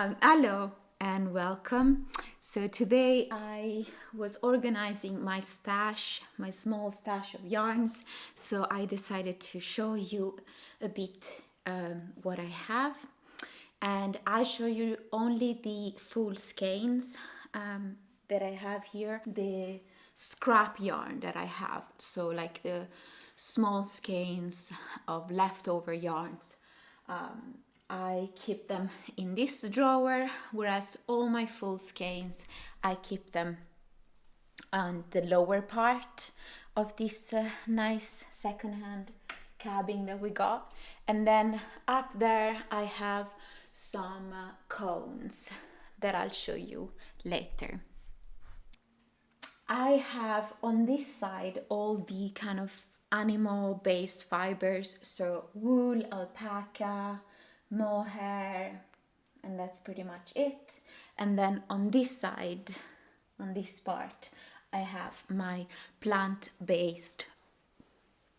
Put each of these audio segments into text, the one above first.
Hello and welcome. So today I was organizing my stash, my small stash of yarns. So I decided to show you a bit what I have, and I show you only the full skeins that I have here, the scrap yarn that I have. So like the small skeins of leftover yarns. I keep them in this drawer, whereas all my full skeins, I keep them on the lower part of this nice secondhand cabin that we got. And then up there I have some cones that I'll show you later. I have on this side all the kind of animal based fibers, so wool, alpaca, mohair, and that's pretty much it. And then on this side, on this part, I have my plant-based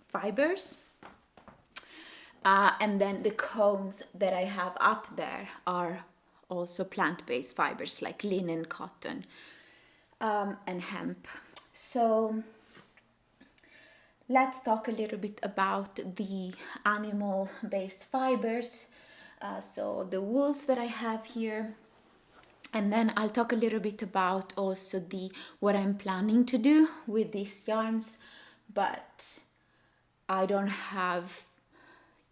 fibers. And then the cones that I have up there are also plant-based fibers like linen, cotton, and hemp. So let's talk a little bit about the animal-based fibers. So the wools that I have here, and then I'll talk a little bit about also what I'm planning to do with these yarns, but I don't have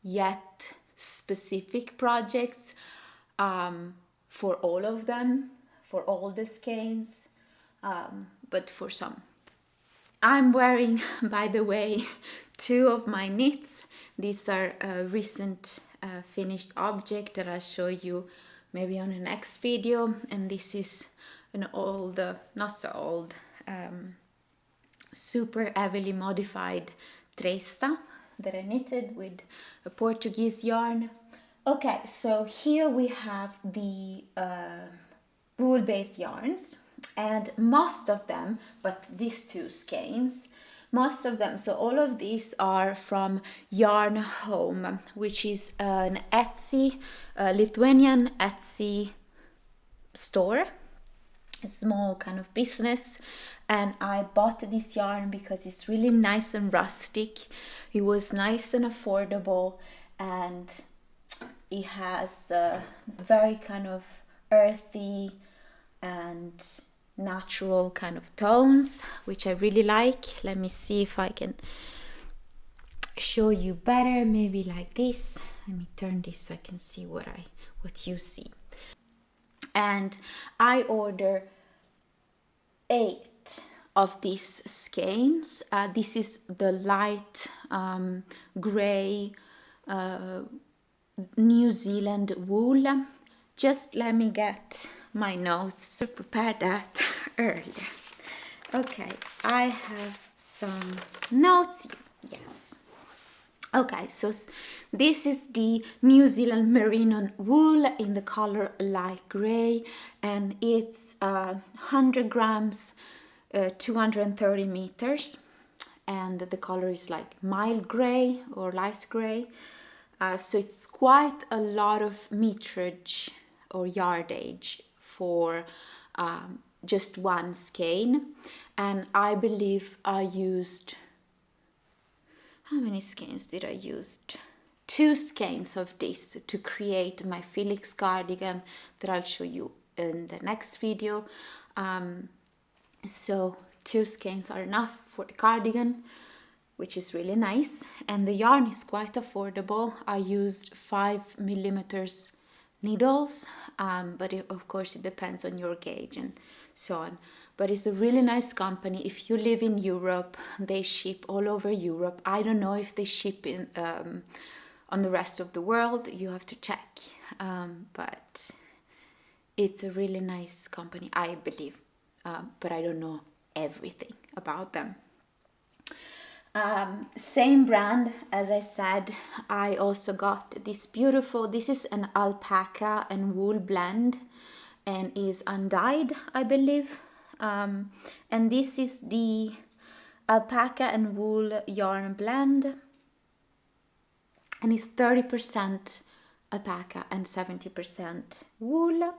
yet specific projects for all of them, for all the skeins, but for some. I'm wearing, by the way, two of my knits. These are a recent finished object that I'll show you maybe on the next video. And this is an old, not so old, super heavily modified tresta that I knitted with a Portuguese yarn. Okay, so here we have the wool-based yarns, and most of them, but these two skeins, most of them, so all of these are from Yarn Home, which is an Etsy, Lithuanian Etsy store, a small kind of business. And I bought this yarn because it's really nice and rustic. It was nice and affordable, and it has very kind of earthy and natural kind of tones, which I really like. Let me see if I can show you better, maybe like this. Let me turn this so I can see what you see. And I order 8 of these skeins. This is the light gray New Zealand wool. Just let me get my notes to prepare that earlier. Okay, I have some notes. Yes. Okay, so this is the New Zealand merino wool in the color light gray, and it's 100 grams, 230 meters, and the color is like mild gray or light gray. So it's quite a lot of meterage or yardage for just one skein. And I believe I used, how many skeins did I use? 2 skeins of this to create my Felix cardigan that I'll show you in the next video. So 2 skeins are enough for the cardigan, which is really nice. And the yarn is quite affordable. I used 5 millimeters needles, but of course it depends on your gauge and so on. But it's a really nice company. If you live in Europe, they ship all over Europe. I don't know if they ship in on the rest of the world. You have to check, but it's a really nice company, I believe, but I don't know everything about them. Same brand, as I said. I also got this beautiful, this is an alpaca and wool blend, and is undyed, I believe. And this is the alpaca and wool yarn blend, and it's 30% alpaca and 70% wool.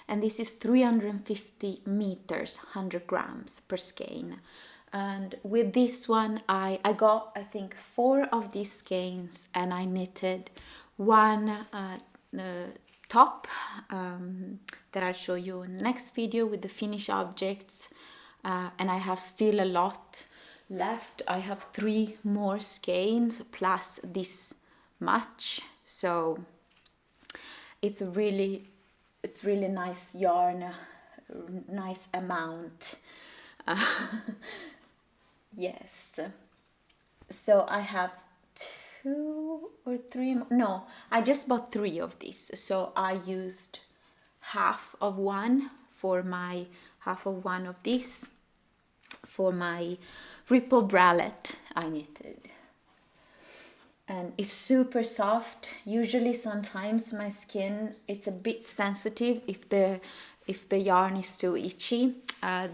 And this is 350 meters, 100 grams per skein. And with this one, I got, I think, 4 of these skeins, and I knitted one top that I'll show you in the next video with the finished objects. And I have still a lot left. I have 3 more skeins plus this much. So it's really nice yarn, nice amount. Yes. So I have 2 or 3 more. No, I just bought 3 of these. So I used half of one of this for my ripple bralette I knitted. And it's super soft. Usually sometimes my skin, it's a bit sensitive if the yarn is too itchy.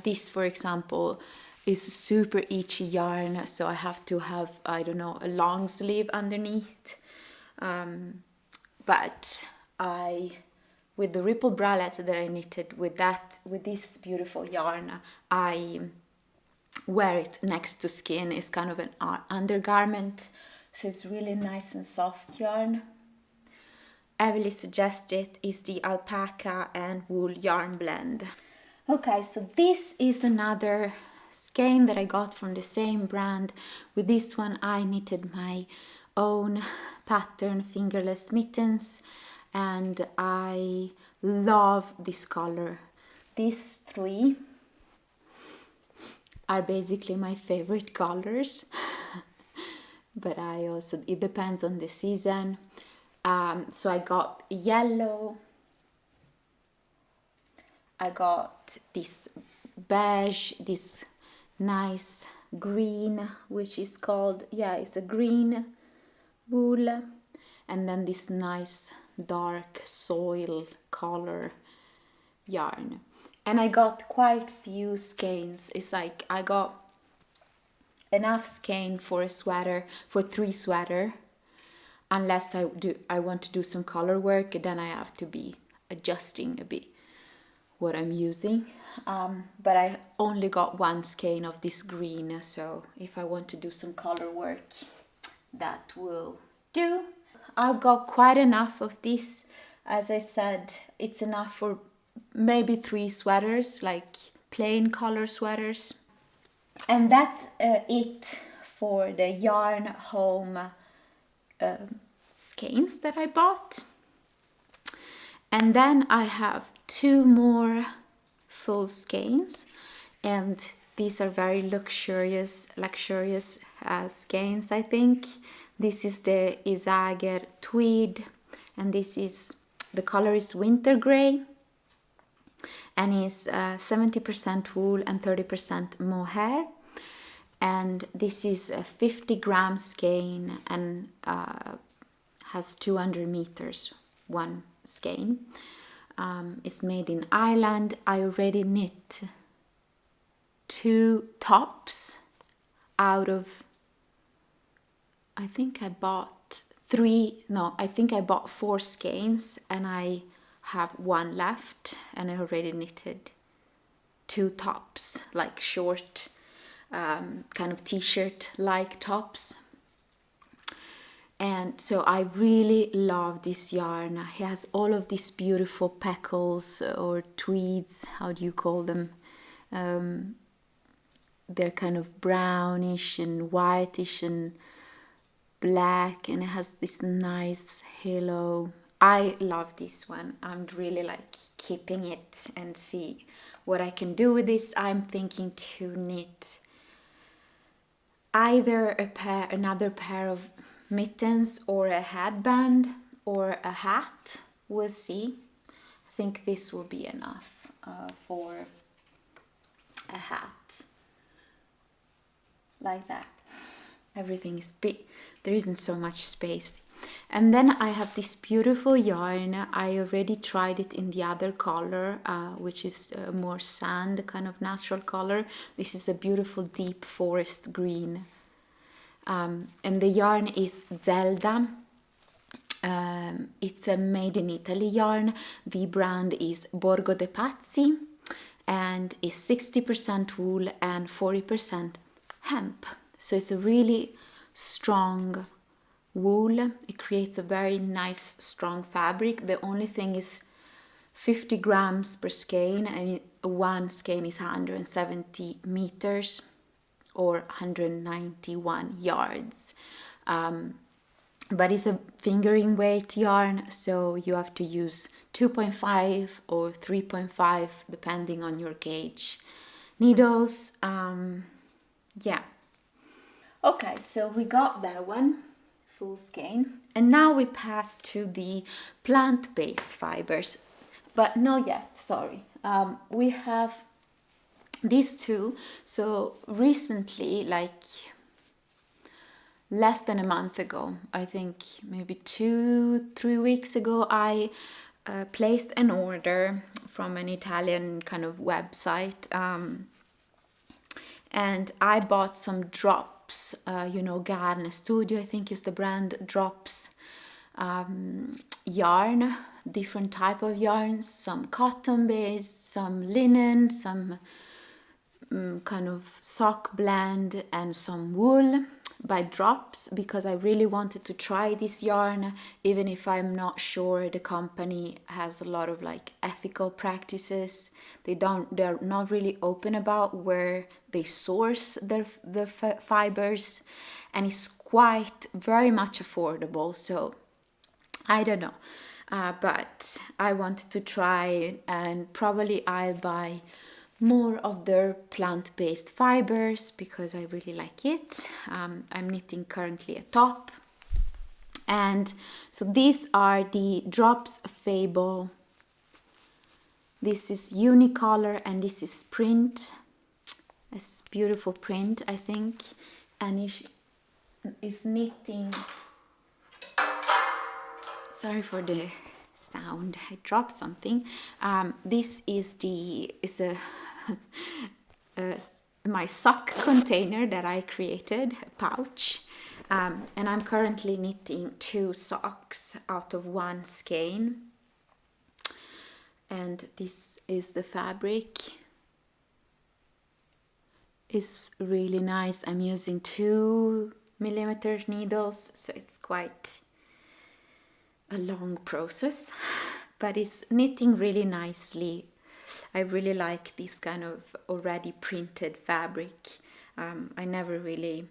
This, for example, is super itchy yarn, so I have to have, I don't know, a long sleeve underneath. But with the ripple bralette that I knitted with this beautiful yarn, I wear it next to skin. It's kind of an undergarment, so it's really nice and soft yarn. Heavily suggested is the alpaca and wool yarn blend. Okay, so this is another skein that I got from the same brand. With this one I knitted my own pattern fingerless mittens, and I love this color. These 3 are basically my favorite colors. But it depends on the season. So I got yellow, I got this beige, this nice green, which is called, it's a green wool, and then this nice dark soil color yarn. And I got quite few skeins. It's like I got enough skein for a sweater, for 3 sweater, unless I want to do some color work, then I have to be adjusting a bit what I'm using. But I only got 1 skein of this green, so if I want to do some color work, that will do. I've got quite enough of this. As I said, it's enough for maybe 3 sweaters, like plain color sweaters. And that's it for the yarn home skeins that I bought. And then I have 2 more full skeins, and these are very luxurious skeins, I think. This is the Isager tweed, and the color is winter gray, and is 70% wool and 30% mohair. And this is a 50 gram skein, and has 200 meters, one skein. It's made in Ireland. I already knit 2 tops out of, I think I bought 4 skeins, and I have 1 left, and I already knitted 2 tops, like short kind of t-shirt like tops. And so I really love this yarn. It has all of these beautiful peckles or tweeds, how do you call them? They're kind of brownish and whitish and black, and it has this nice halo. I love this one. I'm really like keeping it and see what I can do with this. I'm thinking to knit either another pair of mittens or a headband or a hat. We'll see. I think this will be enough for a hat like that. Everything is big. There isn't so much space. And then I have this beautiful yarn. I already tried it in the other color, which is more sand, kind of natural color. This is a beautiful deep forest green. And the yarn is Zelda. It's a made in Italy yarn. The brand is Borgo de Pazzi and is 60% wool and 40% hemp. So it's a really strong wool. It creates a very nice strong fabric. The only thing is 50 grams per skein, and one skein is 170 meters or 191 yards. But it's a fingering weight yarn, so you have to use 2.5 or 3.5 depending on your gauge needles. Yeah. Okay, so we got that one, full skein. And now we pass to the plant-based fibers. But not yet, sorry. We have these two. So recently, like less than a month ago, I think maybe 2-3 weeks ago, I placed an order from an Italian kind of website, and I bought some drops, Garn Studio, I think is the brand, drops yarn, different type of yarns, some cotton based, some linen, some kind of sock blend, and some wool by drops, because I really wanted to try this yarn, even if I'm not sure the company has a lot of like ethical practices. They're not really open about where they source the fibers, and it's quite very much affordable. So I don't know, but I wanted to try, and probably I'll buy more of their plant-based fibers because I really like it. I'm knitting currently a top, and so these are the Drops Fable. This is unicolor and this is print. It's beautiful print, I think, and it's knitting. Sorry for the sound, I dropped something. This is my sock container that I created, a pouch, and I'm currently knitting 2 socks out of 1 skein, and this is the fabric. It's really nice. I'm using 2mm needles, so it's quite a long process, but it's knitting really nicely. I really like this kind of already printed fabric. I never really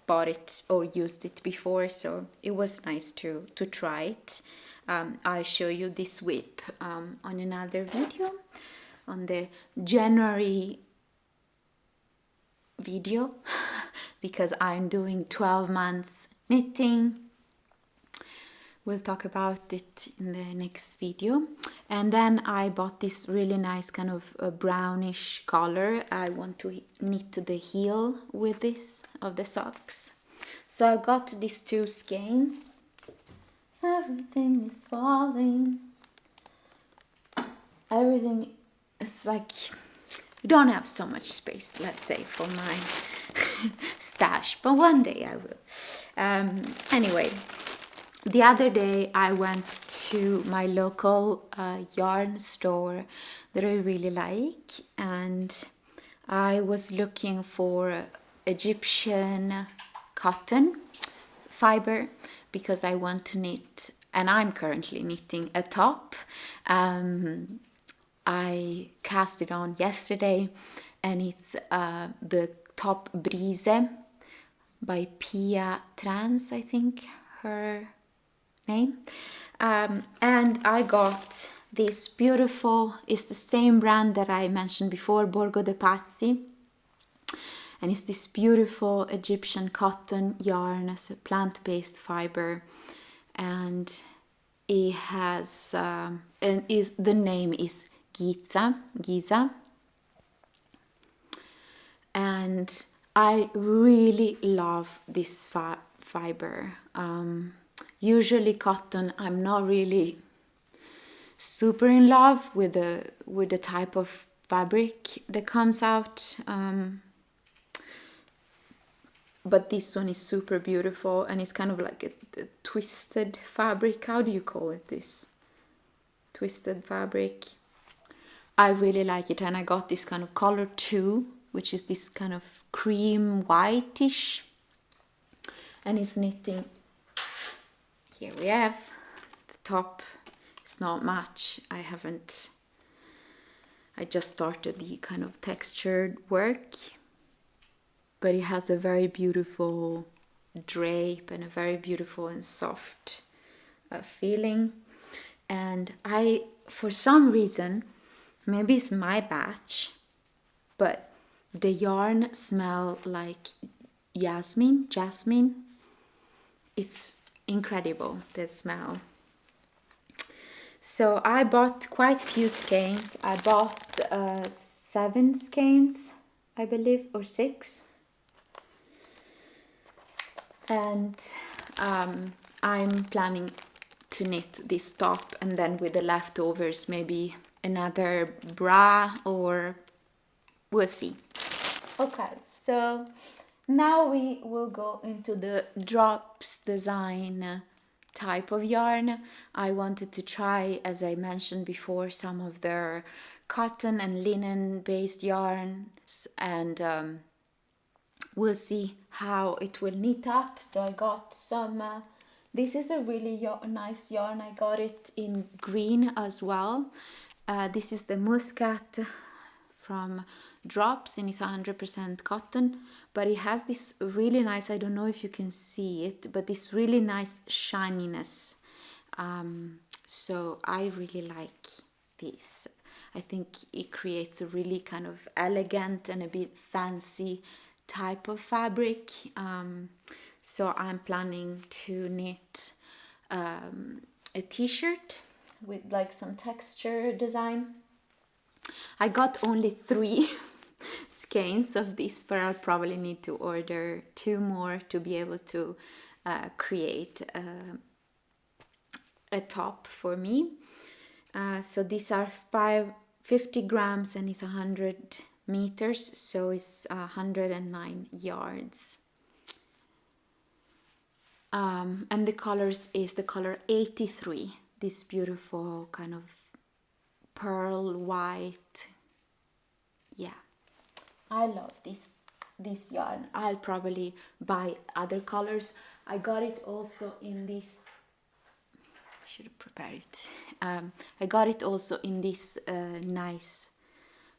bought it or used it before, so it was nice to try it. I'll show you this whip on another video, on the January video, because I'm doing 12 months knitting. We'll talk about it in the next video. And then I bought this really nice kind of a brownish color. I want to knit the heel with this of the socks. So I got these 2 skeins. Everything is falling. Everything is like, you don't have so much space, let's say, for my stash, but one day I will. Anyway, the other day I went to my local yarn store that I really like, and I was looking for Egyptian cotton fiber because I want to knit, and I'm currently knitting a top. I cast it on yesterday, and it's the top Brise by Pia Trans, I think her name. And I got this beautiful, it's the same brand that I mentioned before, Borgo de Pazzi, and it's this beautiful Egyptian cotton yarn as a plant-based fiber, and it has the name is Giza, and I really love this fiber. Usually cotton, I'm not really super in love with the type of fabric that comes out but this one is super beautiful, and it's kind of like a twisted fabric. How do you call it, this? Twisted fabric. I really like it, and I got this kind of color too, which is this kind of cream whitish, and it's knitting. Here we have the top. It's not much. I just started the kind of textured work, but it has a very beautiful drape and a very beautiful and soft feeling. And I, for some reason, maybe it's my batch, but the yarn smell like jasmine. It's incredible, the smell. So I bought quite a few skeins. I bought 7 skeins, I believe, or 6. And I'm planning to knit this top, and then with the leftovers maybe another bra, or we'll see. Okay, so now we will go into the drops design type of yarn. I wanted to try, as I mentioned before, some of their cotton and linen based yarns, and we'll see how it will knit up. So I got some, this is a really nice yarn. I got it in green as well. This is the Muscat from Drops, and it's 100% cotton, but it has this really nice, I don't know if you can see it, but this really nice shininess. So I really like this. I think it creates a really kind of elegant and a bit fancy type of fabric. So I'm planning to knit a t-shirt with like some texture design. I got only 3 skeins of this, but I'll probably need to order 2 more to be able to create a top for me. So these are 50 grams and it's 100 meters, so it's 109 yards. And the colors is the color 83, this beautiful kind of pearl white. Yeah, I love this yarn. I'll probably buy other colors. I got it also in this, I should have prepared it. I got it also in this nice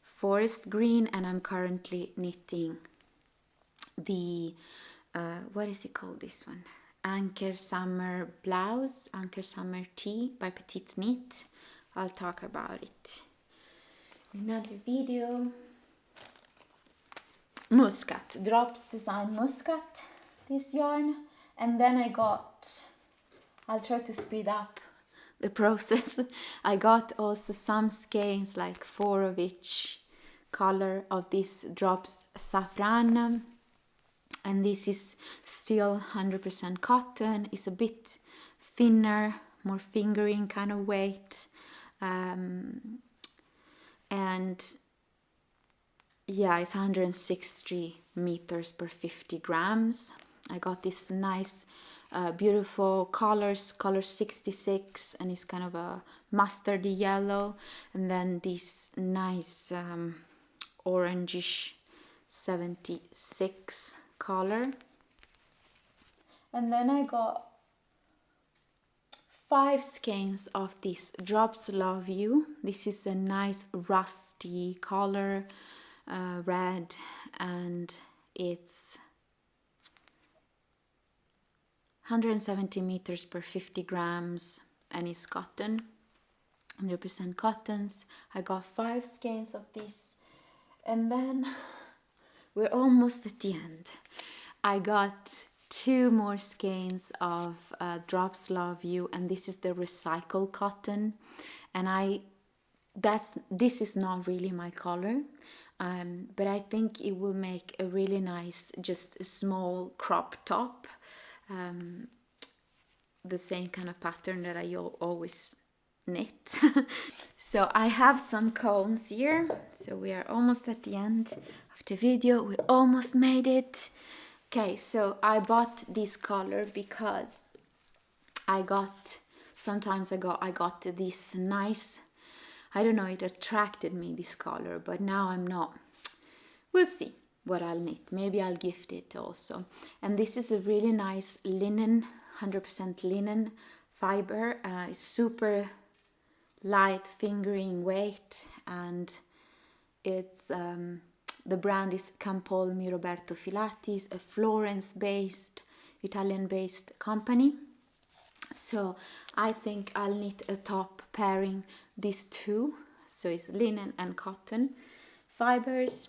forest green, and I'm currently knitting the what is it called, this one? Anchor Summer Blouse, Anchor Summer Tee by Petite Knit. I'll talk about it in another video. Muscat, Drops Design Muscat, this yarn. And then I got, I'll try to speed up the process. I got also some skeins, like 4 of each color of this Drops Saffron. And this is still 100% cotton. It's a bit thinner, more fingering kind of weight. And yeah, it's 160 meters per 50 grams. I got this nice, beautiful color 66, and it's kind of a mustardy yellow. And then this nice orangish 76 color. And then I got 5 skeins of this Drops Love You. This is a nice rusty color, red, and it's 170 meters per 50 grams, and it's cotton, 100% cottons. I got 5 skeins of this, and then we're almost at the end. I got 2 more skeins of Drops Love You, and this is the recycled cotton, and this is not really my color, but I think it will make a really nice, just a small crop top, the same kind of pattern that I always knit. So I have some cones here, so we are almost at the end of the video. We almost made it. Okay, so I bought this color because some times ago I got this nice, I don't know, it attracted me, this color, but now I'm not. We'll see what I'll knit. Maybe I'll gift it also. And this is a really nice linen, 100% linen fiber. It's super light fingering weight, and it's the brand is Campolmi Roberto Filati, a Florence-based, Italian-based company. So I think I'll knit a top pairing these two. So it's linen and cotton fibers.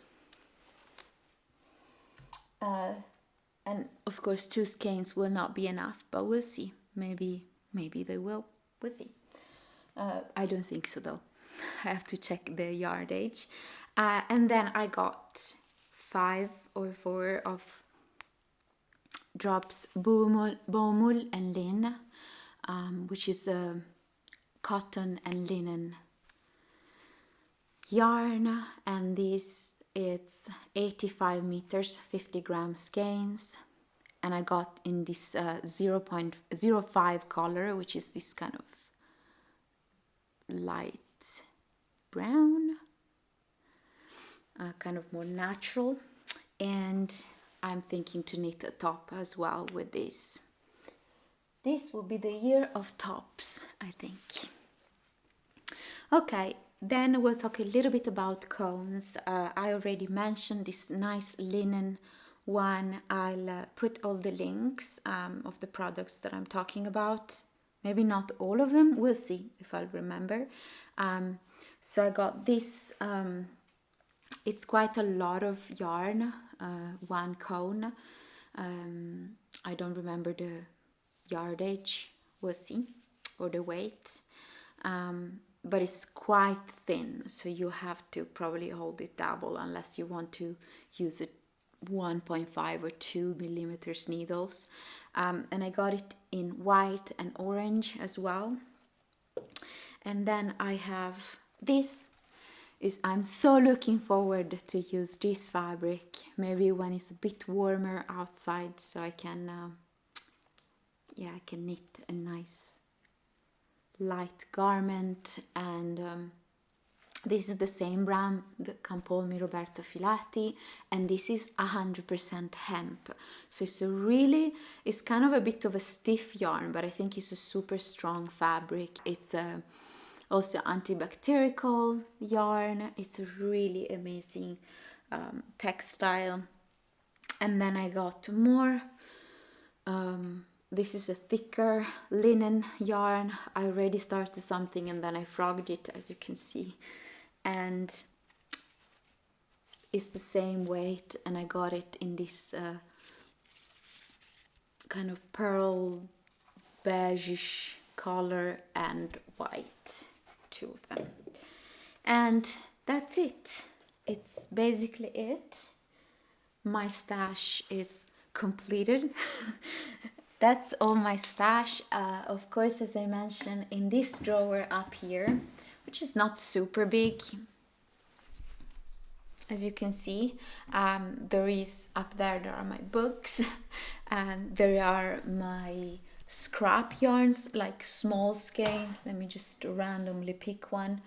And of course 2 skeins will not be enough, but we'll see. Maybe they will. We'll see. I don't think so though. I have to check the yardage. And then I got 5 or 4 of drops bomull and lin, which is a cotton and linen yarn, and this it's 85 meters, 50 gram skeins, and I got in this 0.05 color, which is this kind of light brown, kind of more natural. And I'm thinking to knit a top as well with this. This will be the year of tops, I think. Okay, then we'll talk a little bit about cones. I already mentioned this nice linen one. I'll put all the links of the products that I'm talking about. Maybe not all of them. We'll see if I'll remember. So I got this. It's quite a lot of yarn, 1 cone. I don't remember the yardage. We'll see, or the weight. But it's quite thin, so you have to probably hold it double unless you want to use it 1.5 or 2 millimeters needles. And I got it in white and orange as well. And then I have this. I'm so looking forward to use this fabric, maybe when it's a bit warmer outside, so I can I can knit a nice light garment. And this is the same brand, the Campolmi Roberto Filati, and this is 100% hemp. So it's kind of a bit of a stiff yarn, but I think it's a super strong fabric. It's also antibacterial yarn. It's a really amazing textile. And then I got more. This is a thicker linen yarn. I already started something and then I frogged it, as you can see. And it's the same weight, and I got it in this kind of pearl beigeish color and white, 2 of them. And that's it. It's basically it. My stash is completed. That's all my stash. Of course, as I mentioned, in this drawer up here, which is not super big, as you can see, there are my books, and there are my scrap yarns, like small skein. Let me just randomly pick one.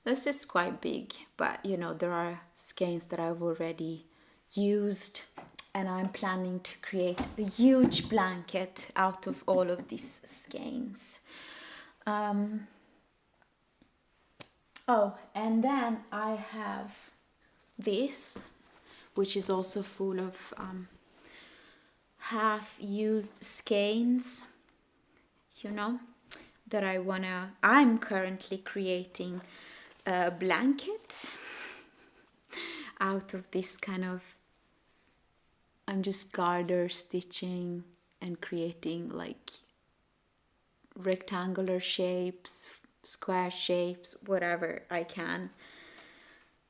This is quite big, but there are skeins that I've already used, and I'm planning to create a huge blanket out of all of these skeins. Oh, and then I have this, which is also full of half-used skeins, that I'm currently creating a blanket out of this kind of, I'm just garter stitching and creating like rectangular shapes, square shapes, whatever I can,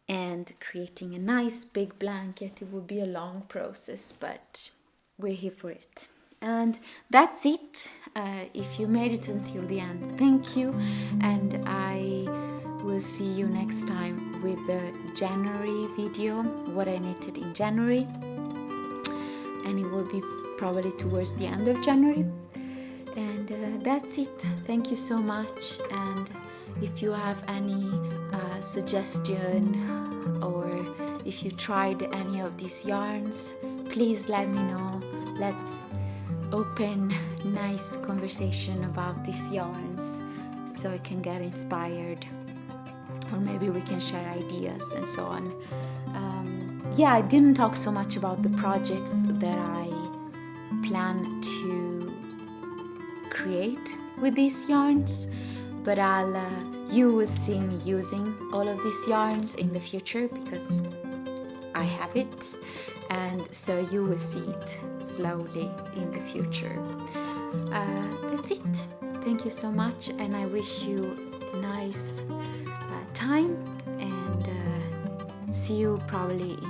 and creating a nice big blanket. It will be a long process, but we're here for it. And that's it. If you made it until the end, thank you, and I will see you next time with the January video, what I knitted in January. and it will be probably towards the end of January. And that's it. Thank you so much. And if you have any suggestion, or if you tried any of these yarns, please let me know. Let's open nice conversation about these yarns so I can get inspired, or maybe we can share ideas and so on. Yeah, I didn't talk so much about the projects that I plan to create with these yarns, but you will see me using all of these yarns in the future because I have it, and so you will see it slowly in the future. That's it. Thank you so much, and I wish you a nice time, and see you probably in